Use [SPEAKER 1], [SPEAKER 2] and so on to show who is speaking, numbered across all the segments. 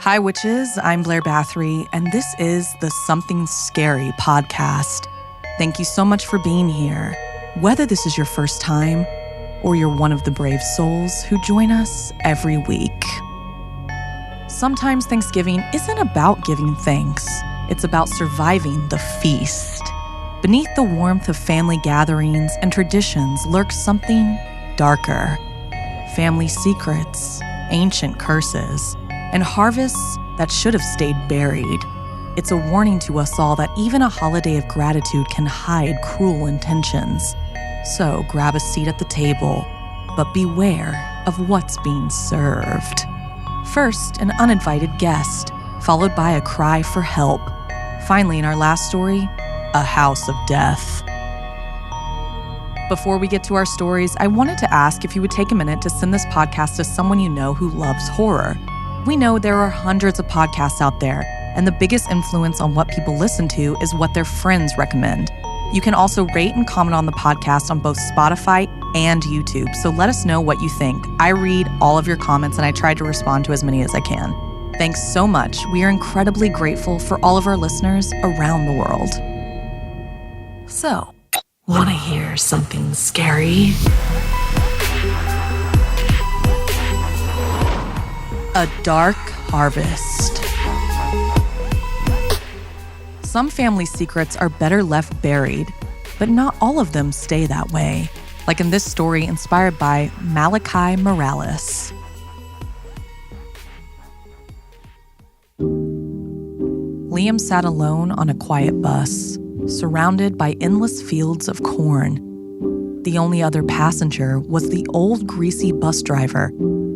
[SPEAKER 1] Hi, witches. I'm Blair Bathory, and this is the SomethingScary podcast. Thank you so much for being here. Whether this is your first time or you're one of the brave souls who join us every week. Sometimes Thanksgiving isn't about giving thanks. It's about surviving the feast. Beneath the warmth of family gatherings and traditions lurks something darker. Family secrets, ancient curses, and harvests that should have stayed buried. It's a warning to us all that even a holiday of gratitude can hide cruel intentions. So grab a seat at the table, but beware of what's being served. First, an uninvited guest, followed by a cry for help. Finally, in our last story, a house of death. Before we get to our stories, I wanted to ask if you would take a minute to send this podcast to someone you know who loves horror. We know there are hundreds of podcasts out there, and the biggest influence on what people listen to is what their friends recommend. You can also rate and comment on the podcast on both Spotify and YouTube, so let us know what you think. I read all of your comments, and I try to respond to as many as I can. Thanks so much. We are incredibly grateful for all of our listeners around the world. So, want to hear something scary? A dark harvest. Some family secrets are better left buried, but not all of them stay that way. Like in this story inspired by Malichi Morales. Liam sat alone on a quiet bus, surrounded by endless fields of corn. The only other passenger was the old, greasy bus driver,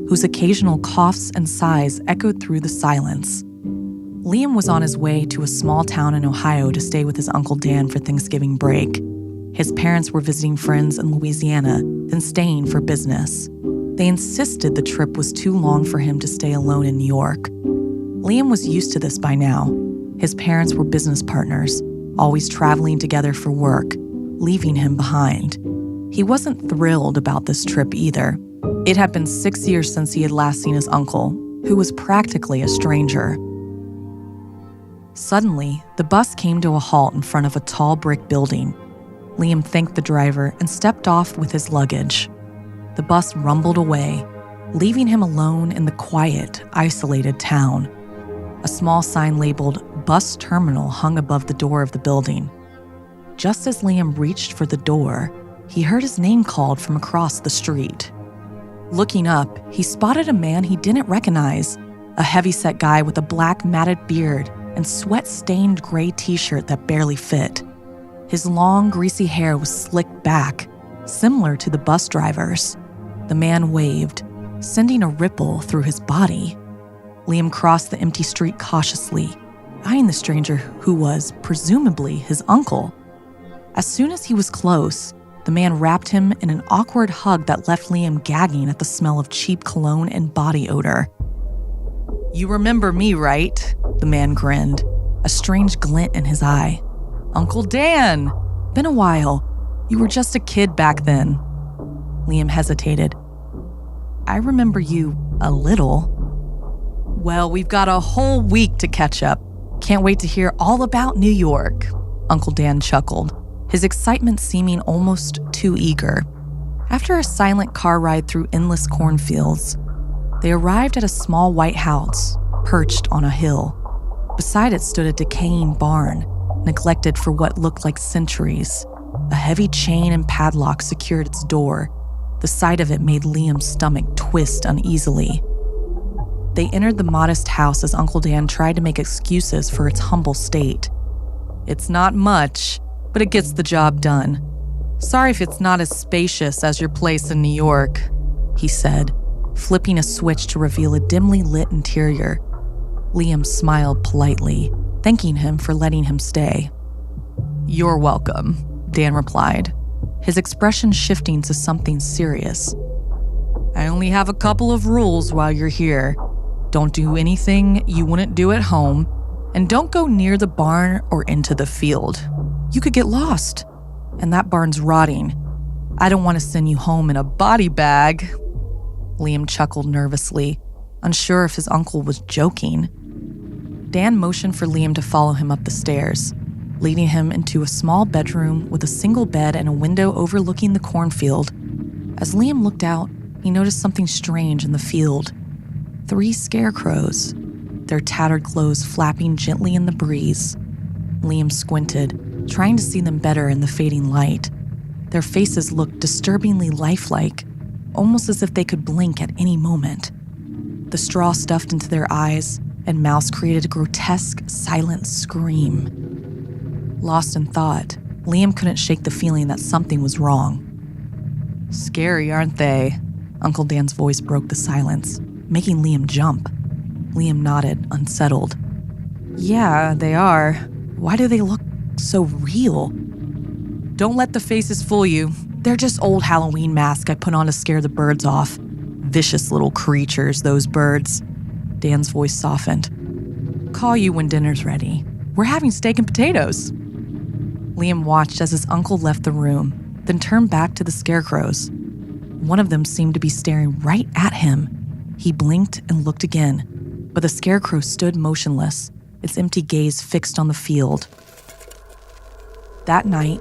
[SPEAKER 1] whose occasional coughs and sighs echoed through the silence. Liam was on his way to a small town in Ohio to stay with his Uncle Dan for Thanksgiving break. His parents were visiting friends in Louisiana, then staying for business. They insisted the trip was too long for him to stay alone in New York. Liam was used to this by now. His parents were business partners, always traveling together for work, leaving him behind. He wasn't thrilled about this trip either. It had been 6 years since he had last seen his uncle, who was practically a stranger. Suddenly, the bus came to a halt in front of a tall brick building. Liam thanked the driver and stepped off with his luggage. The bus rumbled away, leaving him alone in the quiet, isolated town. A small sign labeled Bus Terminal hung above the door of the building. Just as Liam reached for the door, he heard his name called from across the street. Looking up, he spotted a man he didn't recognize, a heavy-set guy with a black matted beard and sweat-stained gray t-shirt that barely fit. His long, greasy hair was slicked back, similar to the bus driver's. The man waved, sending a ripple through his body. Liam crossed the empty street cautiously, eyeing the stranger who was, presumably, his uncle. As soon as he was close, the man wrapped him in an awkward hug that left Liam gagging at the smell of cheap cologne and body odor. "You remember me, right?" The man grinned, a strange glint in his eye. "Uncle Dan! Been a while. You were just a kid back then." Liam hesitated. "I remember you a little." "Well, we've got a whole week to catch up. Can't wait to hear all about New York," Uncle Dan chuckled, his excitement seeming almost too eager. After a silent car ride through endless cornfields, they arrived at a small white house perched on a hill. Beside it stood a decaying barn, neglected for what looked like centuries. A heavy chain and padlock secured its door. The sight of it made Liam's stomach twist uneasily. They entered the modest house as Uncle Dan tried to make excuses for its humble state. "It's not much, but it gets the job done. Sorry if it's not as spacious as your place in New York," he said, flipping a switch to reveal a dimly lit interior. Liam smiled politely, thanking him for letting him stay. "You're welcome," Dan replied, his expression shifting to something serious. "I only have a couple of rules while you're here. Don't do anything you wouldn't do at home, and don't go near the barn or into the field. You could get lost, and that barn's rotting. I don't want to send you home in a body bag." Liam chuckled nervously, unsure if his uncle was joking. Dan motioned for Liam to follow him up the stairs, leading him into a small bedroom with a single bed and a window overlooking the cornfield. As Liam looked out, he noticed something strange in the field. 3 scarecrows, their tattered clothes flapping gently in the breeze. Liam squinted, trying to see them better in the fading light. Their faces looked disturbingly lifelike, almost as if they could blink at any moment. The straw stuffed into their eyes and mouths created a grotesque, silent scream. Lost in thought, Liam couldn't shake the feeling that something was wrong. "Scary, aren't they?" Uncle Dan's voice broke the silence, making Liam jump. Liam nodded, unsettled. "Yeah, they are. Why do they look so real?" "Don't let the faces fool you. They're just old Halloween masks I put on to scare the birds off. Vicious little creatures, those birds." Dan's voice softened. "Call you when dinner's ready. We're having steak and potatoes." Liam watched as his uncle left the room, then turned back to the scarecrows. One of them seemed to be staring right at him. He blinked and looked again, but the scarecrow stood motionless, its empty gaze fixed on the field. That night,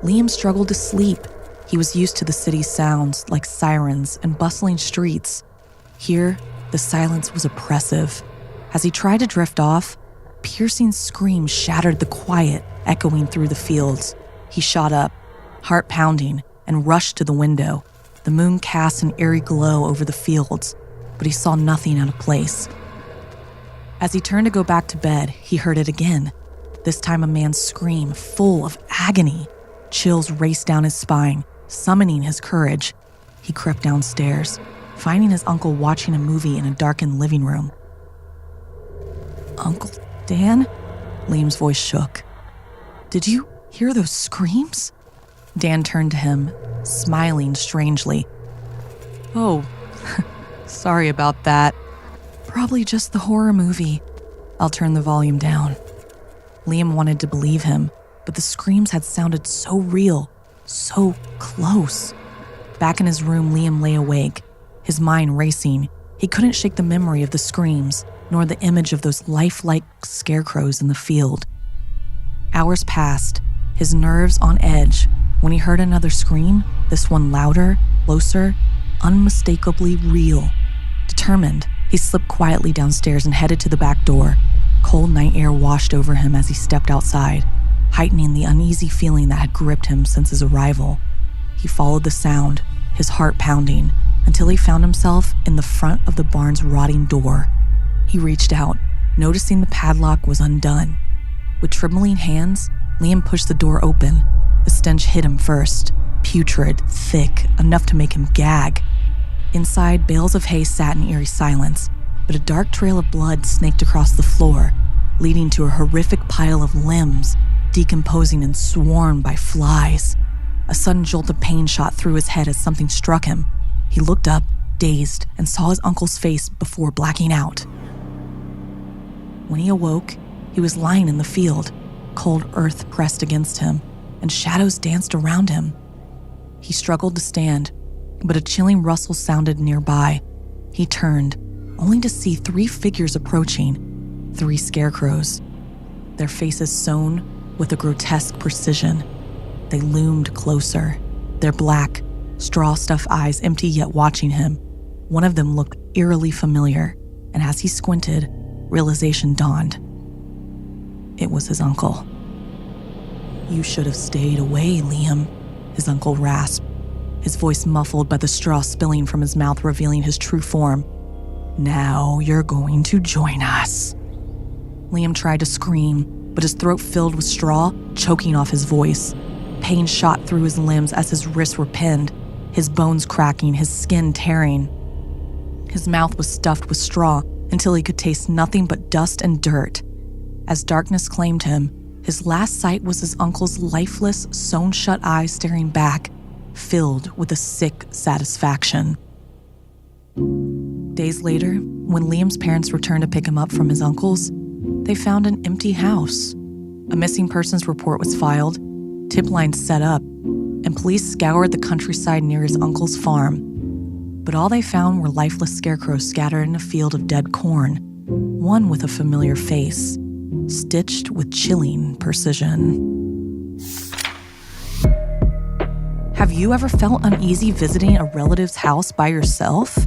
[SPEAKER 1] Liam struggled to sleep. He was used to the city's sounds, like sirens and bustling streets. Here, the silence was oppressive. As he tried to drift off, piercing screams shattered the quiet, echoing through the fields. He shot up, heart pounding, and rushed to the window. The moon cast an eerie glow over the fields, but he saw nothing out of place. As he turned to go back to bed, he heard it again. This time a man's scream, full of agony. Chills raced down his spine, summoning his courage. He crept downstairs, finding his uncle watching a movie in a darkened living room. "Uncle Dan?" Liam's voice shook. "Did you hear those screams?" Dan turned to him, smiling strangely. "Oh, sorry about that. Probably just the horror movie. I'll turn the volume down." Liam wanted to believe him, but the screams had sounded so real, so close. Back in his room, Liam lay awake, his mind racing. He couldn't shake the memory of the screams, nor the image of those lifelike scarecrows in the field. Hours passed, his nerves on edge, when he heard another scream, this one louder, closer, unmistakably real. Determined, he slipped quietly downstairs and headed to the back door. Cold night air washed over him as he stepped outside, heightening the uneasy feeling that had gripped him since his arrival. He followed the sound, his heart pounding, until he found himself in the front of the barn's rotting door. He reached out, noticing the padlock was undone. With trembling hands, Liam pushed the door open. The stench hit him first, putrid, thick, enough to make him gag. Inside, bales of hay sat in eerie silence, but a dark trail of blood snaked across the floor, leading to a horrific pile of limbs, decomposing and swarmed by flies. A sudden jolt of pain shot through his head as something struck him. He looked up, dazed, and saw his uncle's face before blacking out. When he awoke, he was lying in the field, cold earth pressed against him, and shadows danced around him. He struggled to stand, but a chilling rustle sounded nearby. He turned, only to see 3 figures approaching, 3 scarecrows, their faces sewn with a grotesque precision. They loomed closer, their black, straw-stuffed eyes empty yet watching him. One of them looked eerily familiar, and as he squinted, realization dawned. It was his uncle. "You should have stayed away, Liam," his uncle rasped, his voice muffled by the straw spilling from his mouth, revealing his true form. "Now you're going to join us." Liam tried to scream, but his throat filled with straw, choking off his voice. Pain shot through his limbs as his wrists were pinned, his bones cracking, his skin tearing. His mouth was stuffed with straw until he could taste nothing but dust and dirt. As darkness claimed him, his last sight was his uncle's lifeless, sewn-shut eyes staring back, filled with a sick satisfaction. Days later, when Liam's parents returned to pick him up from his uncle's, they found an empty house. A missing persons report was filed, tip lines set up, and police scoured the countryside near his uncle's farm. But all they found were lifeless scarecrows scattered in a field of dead corn. one with a familiar face, stitched with chilling precision. Have you ever felt uneasy visiting a relative's house by yourself?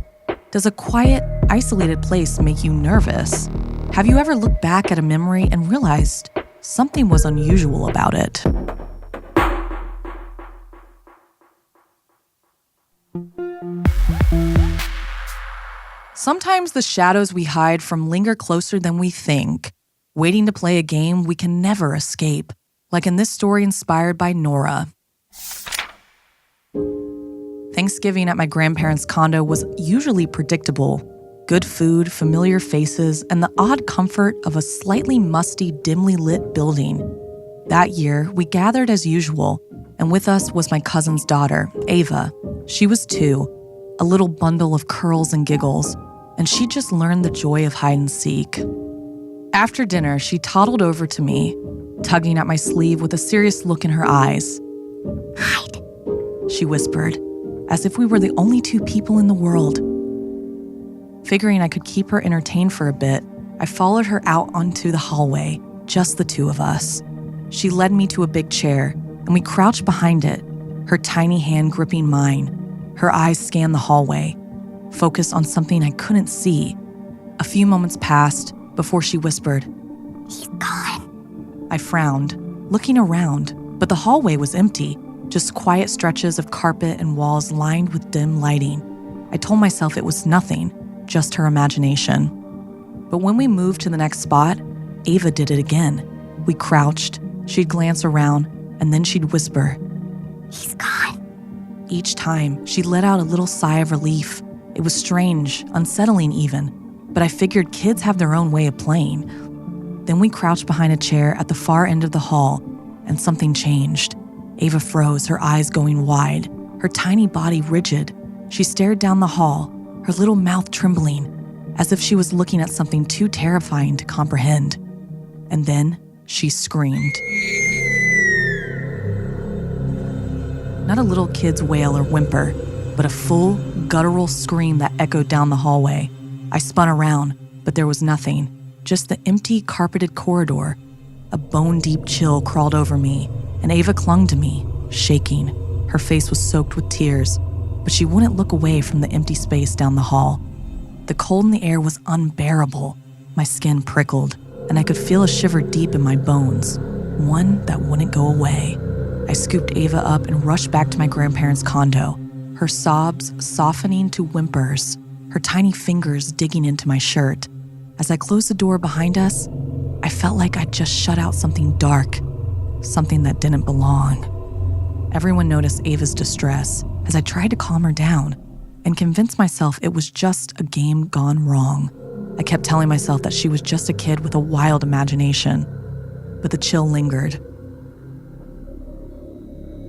[SPEAKER 1] Does a quiet, isolated place make you nervous? Have you ever looked back at a memory and realized something was unusual about it? Sometimes the shadows we hide from linger closer than we think, waiting to play a game we can never escape, like in this story inspired by Nora. Thanksgiving at my grandparents' condo was usually predictable. Good food, familiar faces, and the odd comfort of a slightly musty, dimly lit building. That year, we gathered as usual, and with us was my cousin's daughter, Ava. She was 2, a little bundle of curls and giggles, and she just learned the joy of hide and seek. After dinner, she toddled over to me, tugging at my sleeve with a serious look in her eyes. "Hide," she whispered, as if we were the only 2 people in the world. Figuring I could keep her entertained for a bit, I followed her out onto the hallway, just the 2 of us. She led me to a big chair, and we crouched behind it, her tiny hand gripping mine. Her eyes scanned the hallway, focused on something I couldn't see. A few moments passed before she whispered, "He's gone." I frowned, looking around, but the hallway was empty, just quiet stretches of carpet and walls lined with dim lighting. I told myself it was nothing, just her imagination. But when we moved to the next spot, Ava did it again. We crouched, she'd glance around, and then she'd whisper, "He's gone." Each time, she let out a little sigh of relief. It was strange, unsettling even, but I figured kids have their own way of playing. Then we crouched behind a chair at the far end of the hall, and something changed. Ava froze, her eyes going wide, her tiny body rigid. She stared down the hall, her little mouth trembling, as if she was looking at something too terrifying to comprehend. And then she screamed. Not a little kid's wail or whimper, but a full, guttural scream that echoed down the hallway. I spun around, but there was nothing, just the empty, carpeted corridor. A bone-deep chill crawled over me, and Ava clung to me, shaking. Her face was soaked with tears, but she wouldn't look away from the empty space down the hall. The cold in the air was unbearable. My skin prickled, and I could feel a shiver deep in my bones, one that wouldn't go away. I scooped Ava up and rushed back to my grandparents' condo, her sobs softening to whimpers, her tiny fingers digging into my shirt. As I closed the door behind us, I felt like I'd just shut out something dark, something that didn't belong. Everyone noticed Ava's distress as I tried to calm her down and convince myself it was just a game gone wrong. I kept telling myself that she was just a kid with a wild imagination, but the chill lingered.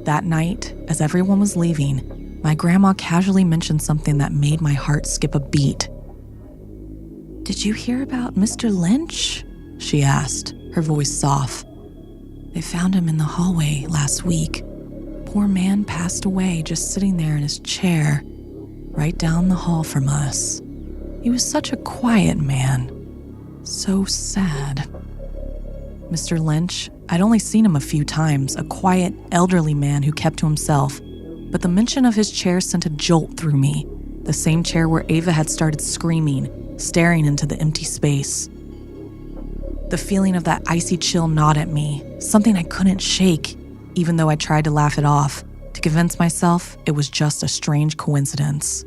[SPEAKER 1] That night, as everyone was leaving, my grandma casually mentioned something that made my heart skip a beat. "Did you hear about Mr. Lynch?" she asked, her voice soft. "They found him in the hallway last week. Poor man passed away just sitting there in his chair, right down the hall from us. He was such a quiet man. So sad." Mr. Lynch, I'd only seen him a few times, a quiet, elderly man who kept to himself, but the mention of his chair sent a jolt through me, the same chair where Ava had started screaming, staring into the empty space. The feeling of that icy chill gnawed at me, something I couldn't shake, even though I tried to laugh it off, to convince myself it was just a strange coincidence.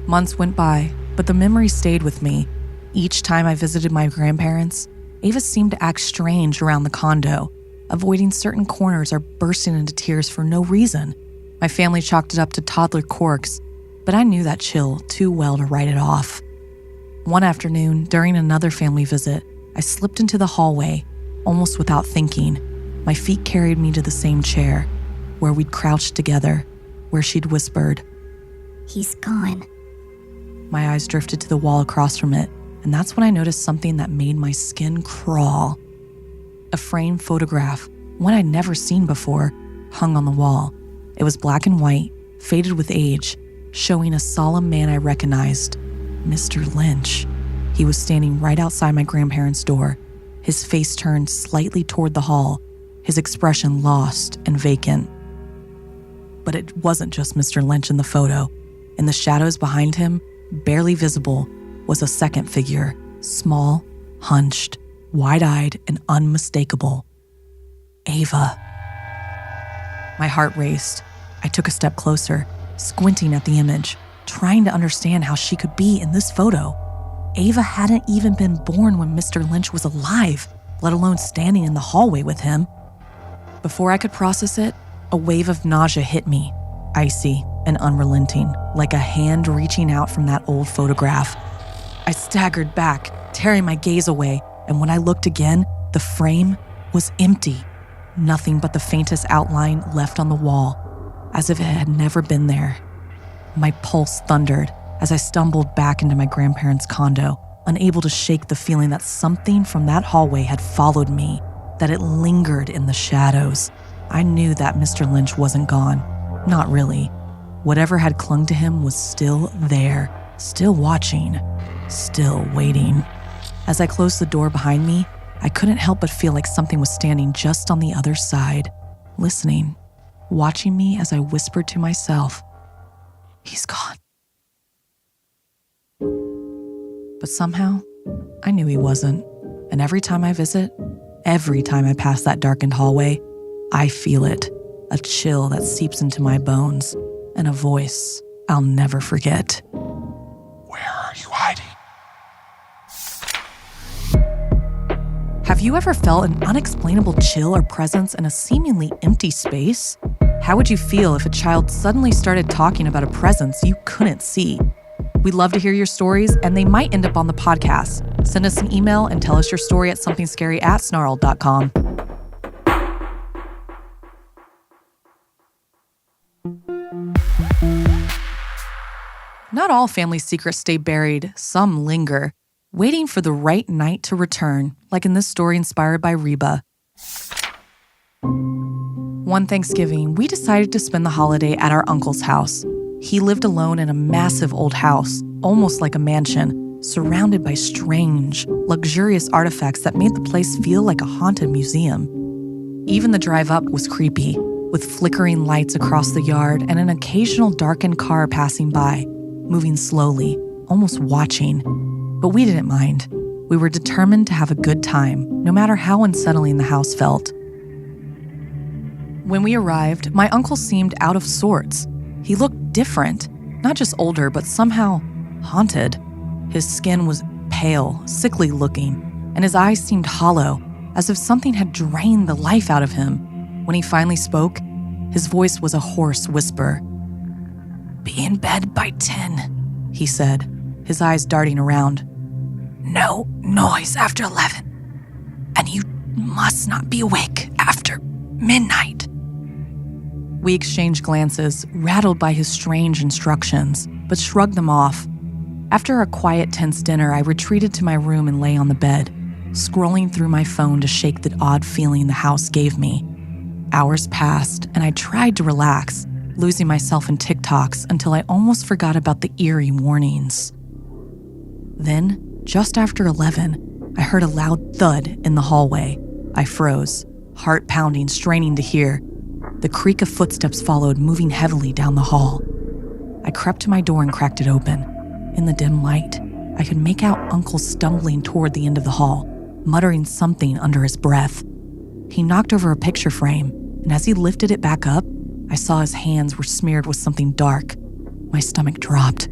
[SPEAKER 1] Months went by, but the memory stayed with me. Each time I visited my grandparents, Ava seemed to act strange around the condo, avoiding certain corners or bursting into tears for no reason. My family chalked it up to toddler quirks, but I knew that chill too well to write it off. One afternoon, during another family visit, I slipped into the hallway, almost without thinking. My feet carried me to the same chair, where we'd crouched together, where she'd whispered, "He's gone." My eyes drifted to the wall across from it, and that's when I noticed something that made my skin crawl. A framed photograph, one I'd never seen before, hung on the wall. It was black and white, faded with age, showing a solemn man I recognized, Mr. Lynch. He was standing right outside my grandparents' door, his face turned slightly toward the hall, his expression lost and vacant. But it wasn't just Mr. Lynch in the photo. In the shadows behind him, barely visible, was a second figure, small, hunched, wide-eyed, and unmistakable. Ava. My heart raced. I took a step closer, squinting at the image, trying to understand how she could be in this photo. Ava hadn't even been born when Mr. Lynch was alive, let alone standing in the hallway with him. Before I could process it, a wave of nausea hit me, icy and unrelenting, like a hand reaching out from that old photograph. I staggered back, tearing my gaze away, and when I looked again, the frame was empty. Nothing but the faintest outline left on the wall, as if it had never been there. My pulse thundered as I stumbled back into my grandparents' condo, unable to shake the feeling that something from that hallway had followed me, that it lingered in the shadows. I knew that Mr. Lynch wasn't gone. Not really. Whatever had clung to him was still there, still watching, still waiting. As I closed the door behind me, I couldn't help but feel like something was standing just on the other side, listening, watching me as I whispered to myself, "He's gone." But somehow, I knew he wasn't. And every time I visit, every time I pass that darkened hallway, I feel it, a chill that seeps into my bones, and a voice I'll never forget.
[SPEAKER 2] "Where are you hiding?"
[SPEAKER 1] Have you ever felt an unexplainable chill or presence in a seemingly empty space? How would you feel if a child suddenly started talking about a presence you couldn't see? We'd love to hear your stories, and they might end up on the podcast. Send us an email and tell us your story at SomethingScary@snarled.com. Not all family secrets stay buried. Some linger, waiting for the right night to return, like in this story inspired by Reba. One Thanksgiving, we decided to spend the holiday at our uncle's house. He lived alone in a massive old house, almost like a mansion, surrounded by strange, luxurious artifacts that made the place feel like a haunted museum. Even the drive up was creepy, with flickering lights across the yard and an occasional darkened car passing by, moving slowly, almost watching. But we didn't mind. We were determined to have a good time, no matter how unsettling the house felt. When we arrived, my uncle seemed out of sorts. He looked different, not just older, but somehow haunted. His skin was pale, sickly looking, and his eyes seemed hollow, as if something had drained the life out of him. When he finally spoke, his voice was a hoarse whisper. "Be in bed by 10, he said, his eyes darting around. "No noise after 11, and you must not be awake after midnight." We exchanged glances, rattled by his strange instructions, but shrugged them off. After a quiet, tense dinner, I retreated to my room and lay on the bed, scrolling through my phone to shake the odd feeling the house gave me. Hours passed, and I tried to relax, losing myself in TikToks until I almost forgot about the eerie warnings. Then, just after 11, I heard a loud thud in the hallway. I froze, heart pounding, straining to hear. The creak of footsteps followed, moving heavily down the hall. I crept to my door and cracked it open. In the dim light, I could make out Uncle stumbling toward the end of the hall, muttering something under his breath. He knocked over a picture frame, and as he lifted it back up, I saw his hands were smeared with something dark. My stomach dropped.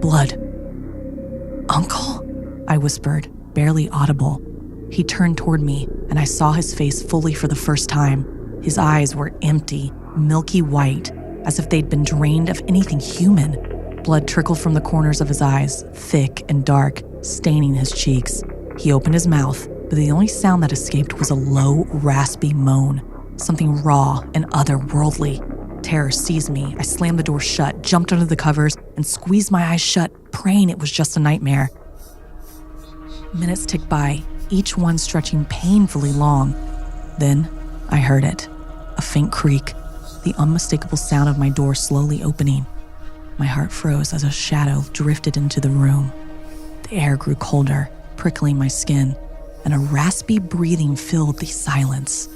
[SPEAKER 1] Blood. "Uncle?" I whispered, barely audible. He turned toward me, and I saw his face fully for the first time. His eyes were empty, milky white, as if they'd been drained of anything human. Blood trickled from the corners of his eyes, thick and dark, staining his cheeks. He opened his mouth, but the only sound that escaped was a low, raspy moan, something raw and otherworldly. Terror seized me. I slammed the door shut, jumped under the covers, and squeezed my eyes shut, praying it was just a nightmare. Minutes ticked by, each one stretching painfully long. Then I heard it. A faint creak, the unmistakable sound of my door slowly opening. My heart froze as a shadow drifted into the room. The The air grew colder, prickling my skin, and a raspy breathing filled the silence.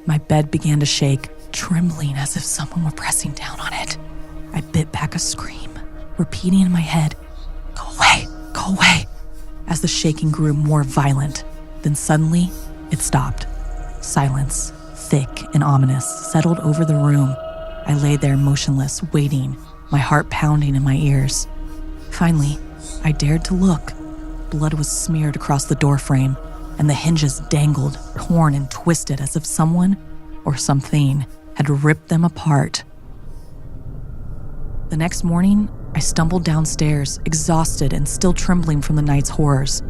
[SPEAKER 1] My bed began to shake, trembling as if someone were pressing down on it. I bit back a scream, repeating in my head, "Go away, go away," as the shaking grew more violent. Then suddenly, it stopped. Silence, thick and ominous, settled over the room. I lay there motionless, waiting, my heart pounding in my ears. Finally, I dared to look. Blood was smeared across the doorframe, and the hinges dangled, torn and twisted as if someone or something had ripped them apart. The next morning, I stumbled downstairs, exhausted and still trembling from the night's horrors.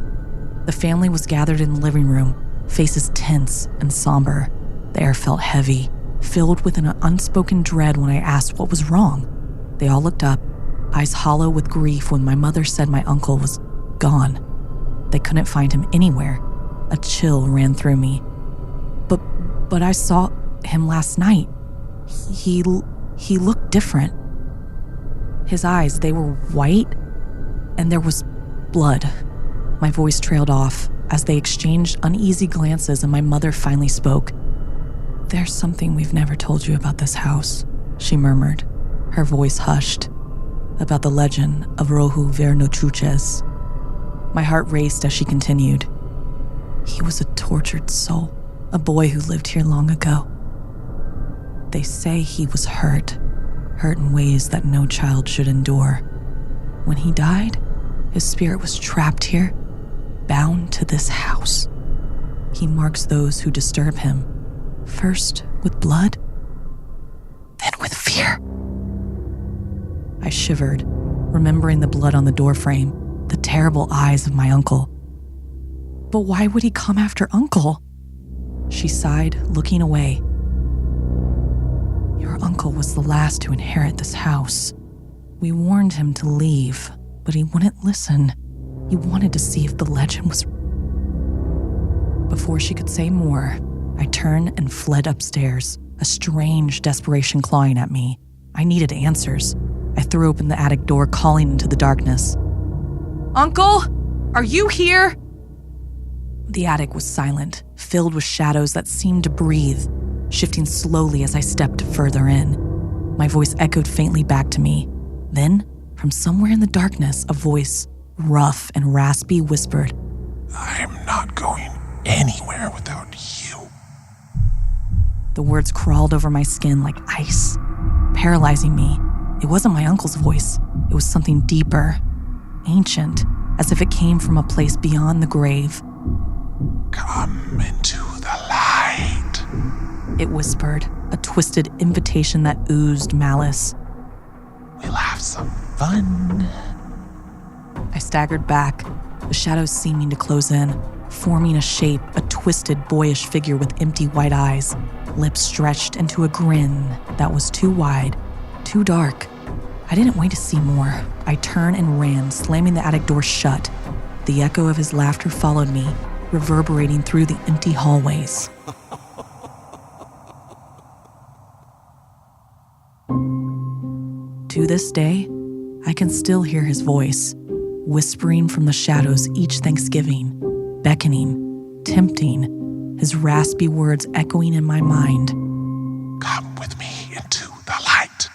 [SPEAKER 1] The family was gathered in the living room, faces tense and somber. The air felt heavy, filled with an unspoken dread when I asked what was wrong. They all looked up, eyes hollow with grief when my mother said my uncle was gone. They couldn't find him anywhere. A chill ran through me. But I saw him last night. He looked different. His eyes, they were white, and there was blood. My voice trailed off as they exchanged uneasy glances, and my mother finally spoke. "There's something we've never told you about this house," she murmured, her voice hushed, "about the legend of Rohu Vernochuches." My heart raced as she continued. "He was a tortured soul, a boy who lived here long ago. They say he was hurt in ways that no child should endure. When he died, his spirit was trapped here, bound to this house. He marks those who disturb him, first with blood, then with fear." I shivered, remembering the blood on the doorframe, the terrible eyes of my uncle. "But why would he come after Uncle?" She sighed, looking away. "Your uncle was the last to inherit this house. We warned him to leave, but he wouldn't listen. He wanted to see if the legend was..." Before she could say more, I turned and fled upstairs, a strange desperation clawing at me. I needed answers. I threw open the attic door, calling into the darkness. "Uncle, are you here?" The attic was silent, filled with shadows that seemed to breathe, shifting slowly as I stepped further in. My voice echoed faintly back to me. Then, from somewhere in the darkness, a voice, rough and raspy, whispered,
[SPEAKER 2] "I'm not going anywhere without you."
[SPEAKER 1] The words crawled over my skin like ice, paralyzing me. It wasn't my uncle's voice. It was something deeper, ancient, as if it came from a place beyond the grave.
[SPEAKER 2] "Come into the light,"
[SPEAKER 1] it whispered, a twisted invitation that oozed malice.
[SPEAKER 2] "We'll have some fun."
[SPEAKER 1] I staggered back, the shadows seeming to close in, forming a shape, a twisted, boyish figure with empty white eyes, lips stretched into a grin that was too wide, too dark. I didn't wait to see more. I turned and ran, slamming the attic door shut. The echo of his laughter followed me, reverberating through the empty hallways. To this day, I can still hear his voice, whispering from the shadows each Thanksgiving, beckoning, tempting, his raspy words echoing in my mind.
[SPEAKER 2] "Come with me into the light."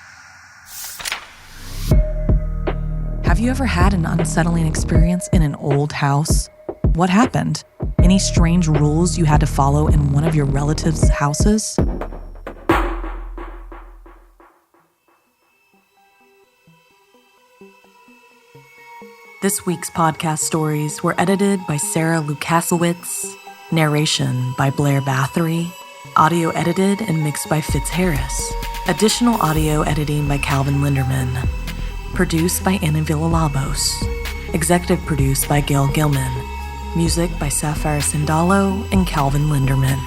[SPEAKER 1] Have you ever had an unsettling experience in an old house? What happened? Any strange rules you had to follow in one of your relatives' houses? This week's podcast stories were edited by Sarah Lukasiewicz, narration by Blair Bathory, audio edited and mixed by Fitz Harris, additional audio editing by Calvin Linderman, produced by Anna Villalobos, executive produced by Gail Gilman, music by Sapphire Sindalo and Calvin Linderman.